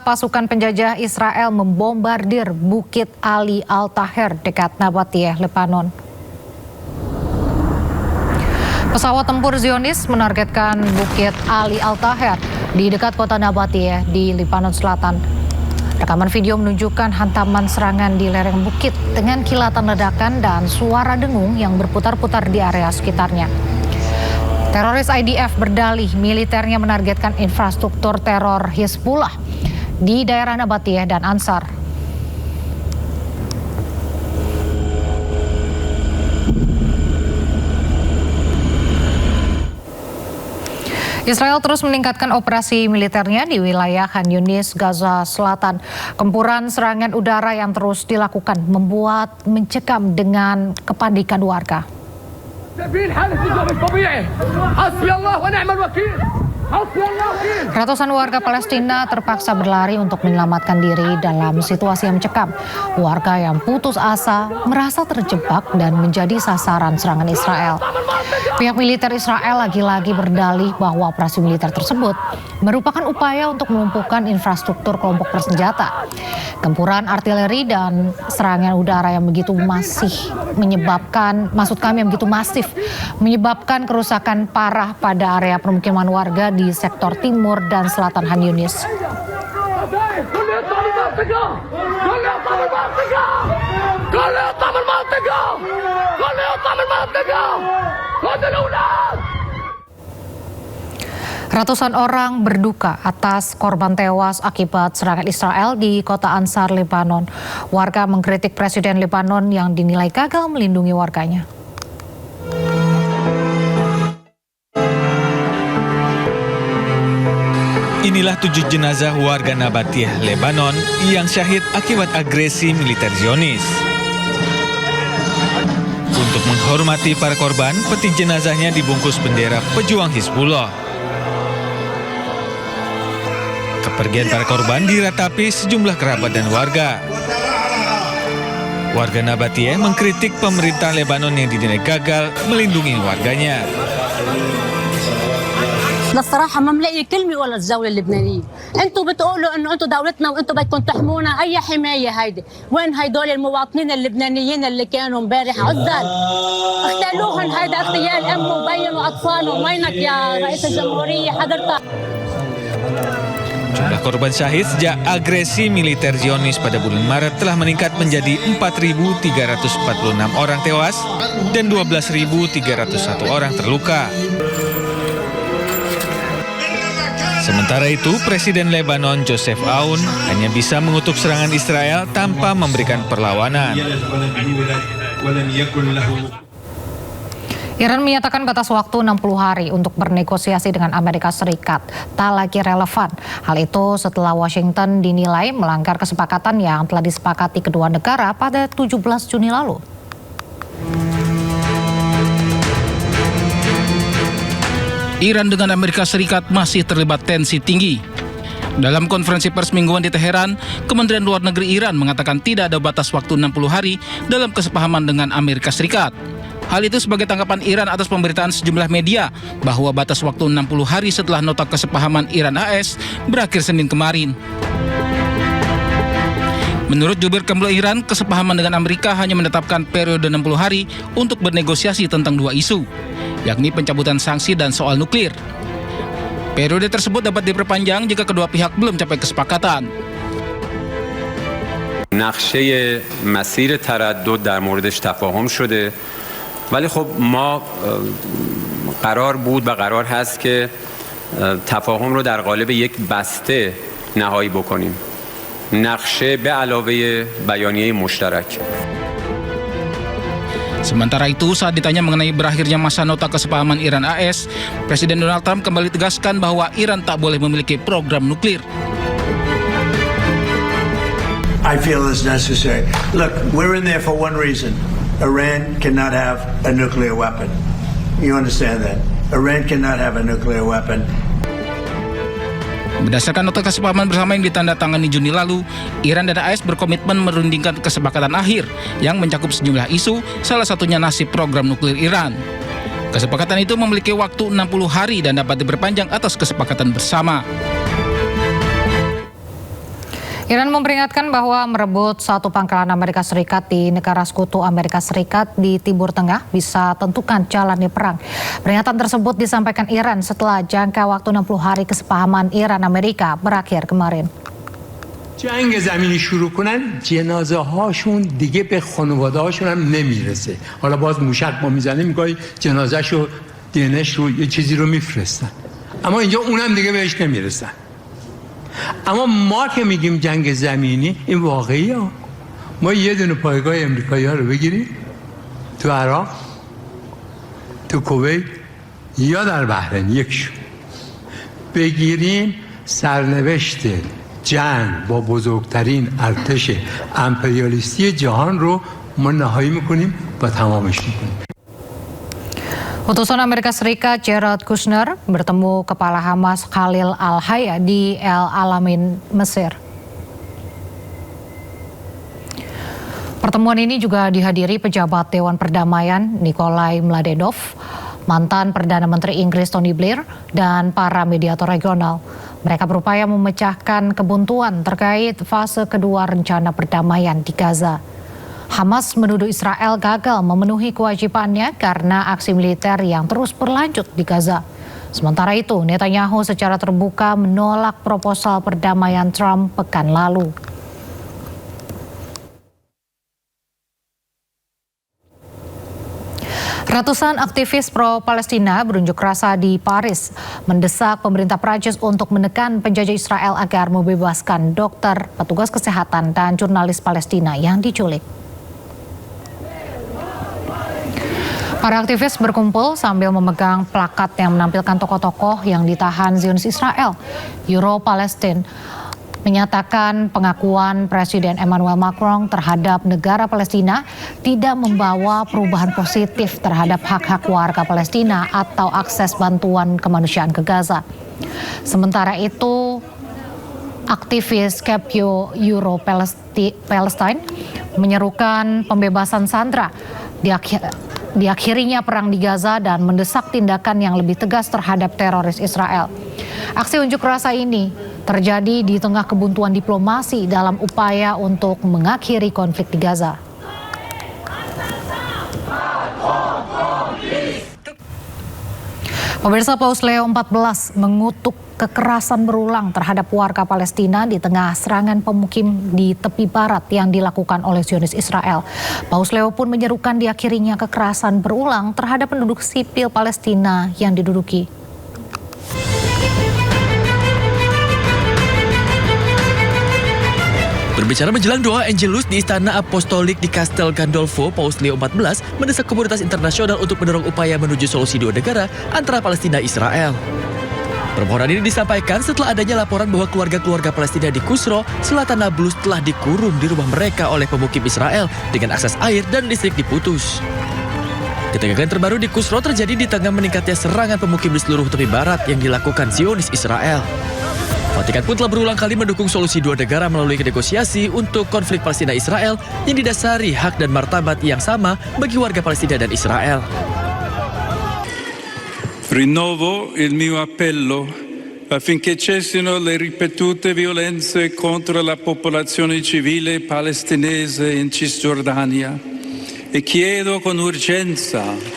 pasukan penjajah Israel membombardir Bukit Ali Al-Taher dekat Nabatiyeh, Lebanon. Pesawat tempur Zionis menargetkan Bukit Ali Al-Taher di dekat kota Nabatiyeh di Lebanon Selatan. Rekaman video menunjukkan hantaman serangan di lereng bukit dengan kilatan ledakan dan suara dengung yang berputar-putar di area sekitarnya. Teroris IDF berdalih militernya menargetkan infrastruktur teror Hizbullah di daerah Nabatiyeh dan Ansar. Israel terus meningkatkan operasi militernya di wilayah Khan Yunis, Gaza Selatan. Gempuran serangan udara yang terus dilakukan membuat mencekam dengan kepanikan warga. Ratusan warga Palestina terpaksa berlari untuk menyelamatkan diri dalam situasi yang mencekam. Warga yang putus asa merasa terjebak dan menjadi sasaran serangan Israel. Pihak militer Israel lagi-lagi berdalih bahwa operasi militer tersebut merupakan upaya untuk melumpuhkan infrastruktur kelompok bersenjata. Gempuran artileri dan serangan udara yang begitu menyebabkan kerusakan parah pada area permukiman warga di sektor timur dan selatan Khan Yunis. Ratusan orang berduka atas korban tewas akibat serangan Israel di kota Ansar, Lebanon. Warga mengkritik Presiden Lebanon yang dinilai gagal melindungi warganya. Inilah 7 jenazah warga Nabatiyeh, Lebanon yang syahid akibat agresi militer Zionis. Untuk menghormati para korban, peti jenazahnya dibungkus bendera pejuang Hizbullah. Kepergian para korban diratapi sejumlah kerabat dan warga. Warga Nabatiyeh mengkritik pemerintah Lebanon yang dinilai gagal melindungi warganya. للصراحة ما ملاقي كلمة ولا الدولة اللبنانية، انتم بتقولوا انه انتم دولتنا وانتم بدكم تحمونا، اي حماية هيدي؟ وين هيدول المواطنين اللبنانيين اللي كانوا امبارح عزل؟ اغتالوهم، هيدا اغتيال ام وبين واطفالهم، وينك يا رئيس الجمهورية حضرتك؟ Jumlah korban syahid sejak agresi militer Zionis pada bulan Maret telah meningkat menjadi 4.346 orang tewas dan 12.301 orang terluka. Sementara itu, Presiden Lebanon Joseph Aoun hanya bisa mengutuk serangan Israel tanpa memberikan perlawanan. Iran menyatakan batas waktu 60 hari untuk bernegosiasi dengan Amerika Serikat tak lagi relevan. Hal itu setelah Washington dinilai melanggar kesepakatan yang telah disepakati kedua negara pada 17 Juni lalu. Iran dengan Amerika Serikat masih terlibat tensi tinggi. Dalam konferensi pers mingguan di Teheran, Kementerian Luar Negeri Iran mengatakan tidak ada batas waktu 60 hari dalam kesepahaman dengan Amerika Serikat. Hal itu sebagai tanggapan Iran atas pemberitaan sejumlah media bahwa batas waktu 60 hari setelah nota kesepahaman Iran-AS berakhir Senin kemarin. Menurut jubir Kemlo Iran, kesepahaman dengan Amerika hanya menetapkan periode 60 hari untuk bernegosiasi tentang dua isu, yakni pencabutan sanksi dan soal nuklir. Periode tersebut dapat diperpanjang jika kedua pihak belum capai kesepakatan. نقشه مسیر تردد در موردش تفاهم شده ولی خب ما قرار بود و قرار هست که تفاهم رو در قالب یک بسته نهایی بکنیم. نقشه به علاوه بیانیه مشترک. Sementara itu, saat ditanya mengenai berakhirnya masa nota kesepahaman Iran-AS, Presiden Donald Trump kembali tegaskan bahwa Iran tak boleh memiliki program nuklir. I feel it's necessary. Look, we're in there for one reason. Iran cannot have a nuclear weapon. You understand that? Iran cannot have a nuclear weapon. Berdasarkan nota kesepahaman bersama yang ditandatangani Juni lalu, Iran dan AS berkomitmen merundingkan kesepakatan akhir yang mencakup sejumlah isu, salah satunya nasib program nuklir Iran. Kesepakatan itu memiliki waktu 60 hari dan dapat diperpanjang atas kesepakatan bersama. Iran memperingatkan bahwa merebut satu pangkalan Amerika Serikat di negara sekutu Amerika Serikat di Timur Tengah bisa tentukan jalannya perang. Peringatan tersebut disampaikan Iran setelah jangka waktu 60 hari kesepahaman Iran-Amerika berakhir kemarin. جنگ زمینی شروع کنن جنازه هاشون دیگه به خانواده هاشون هم نمیرسه. حالا باز موشک ما میزنیم میگه جنازه شو دینش رو یه چیزی رو میفرستن. اما اینجا اونم دیگه بهش نمیرسن. اما ما که میگیم جنگ زمینی این واقعیه. ما یه دونه پایگاه امریکایی‌ها رو بگیریم تو عراق، تو کویت یا در بحرین یکشون بگیریم سرنوشت جنگ با بزرگترین ارتش امپریالیستی جهان رو ما نهایی میکنیم و تمامش میکنیم. Utusan Amerika Serikat Jared Kushner bertemu kepala Hamas Khalil Al-Hayya di El Alamein, Mesir. Pertemuan ini juga dihadiri pejabat Dewan Perdamaian Nikolai Mladenov, mantan Perdana Menteri Inggris Tony Blair, dan para mediator regional. Mereka berupaya memecahkan kebuntuan terkait fase kedua rencana perdamaian di Gaza. Hamas menuduh Israel gagal memenuhi kewajibannya karena aksi militer yang terus berlanjut di Gaza. Sementara itu, Netanyahu secara terbuka menolak proposal perdamaian Trump pekan lalu. Ratusan aktivis pro-Palestina berunjuk rasa di Paris, mendesak pemerintah Prancis untuk menekan penjajah Israel agar membebaskan dokter, petugas kesehatan, dan jurnalis Palestina yang diculik. Para aktivis berkumpul sambil memegang plakat yang menampilkan tokoh-tokoh yang ditahan Zionis Israel. Euro-Palestine menyatakan pengakuan Presiden Emmanuel Macron terhadap negara Palestina tidak membawa perubahan positif terhadap hak-hak warga Palestina atau akses bantuan kemanusiaan ke Gaza. Sementara itu, aktivis Capio Euro-Palestine menyerukan pembebasan sandera, diakhirinya perang di Gaza dan mendesak tindakan yang lebih tegas terhadap teroris Israel. Aksi unjuk rasa ini terjadi di tengah kebuntuan diplomasi dalam upaya untuk mengakhiri konflik di Gaza. Pemirsa, Paus Leo XIV mengutuk kekerasan berulang terhadap warga Palestina di tengah serangan pemukim di tepi barat yang dilakukan oleh Zionis Israel. Paus Leo pun menyerukan diakhirinya kekerasan berulang terhadap penduduk sipil Palestina yang diduduki. Berbicara menjelang doa Angelus di Istana Apostolik di Castel Gandolfo, Paus Leo XIV mendesak komunitas internasional untuk mendorong upaya menuju solusi dua negara antara Palestina dan Israel. Permohonan ini disampaikan setelah adanya laporan bahwa keluarga-keluarga Palestina di Kusro, selatan Nablus telah dikurung di rumah mereka oleh pemukim Israel dengan akses air dan listrik diputus. Ketegangan terbaru di Kusro terjadi di tengah meningkatnya serangan pemukim di seluruh tepi barat yang dilakukan Zionis Israel. Vatikan pun telah berulang kali mendukung solusi dua negara melalui negosiasi untuk konflik Palestina-Israel yang didasari hak dan martabat yang sama bagi warga Palestina dan Israel. Rinnovo il mio appello affinché cessino le ripetute violenze contro la popolazione civile palestinese in Cisgiordania e chiedo con urgenza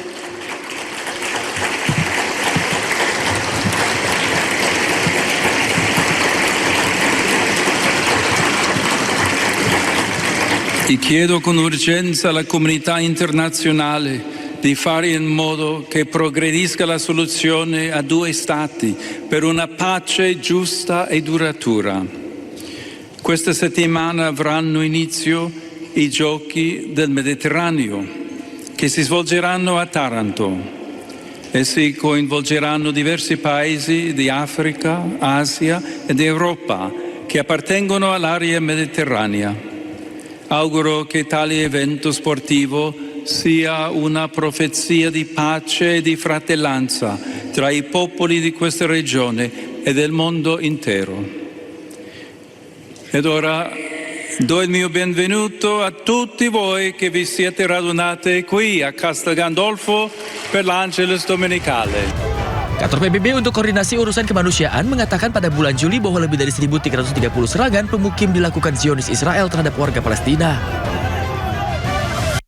alla comunità internazionale di fare in modo che progredisca la soluzione a due stati per una pace giusta e duratura. Questa settimana avranno inizio i Giochi del Mediterraneo, che si svolgeranno a Taranto. Essi coinvolgeranno diversi paesi di Africa, Asia ed Europa che appartengono all'area mediterranea. Auguro che tale evento sportivo sia una profezia di pace e di fratellanza tra i popoli di questa regione e del mondo intero. Ed ora do il mio benvenuto a tutti voi che vi siete radunati qui a Castel Gandolfo per l'Angelus Domenicale. Kantor PBB untuk Koordinasi Urusan Kemanusiaan mengatakan pada bulan Juli bahwa lebih dari 1.330 serangan pemukim dilakukan Zionis Israel terhadap warga Palestina.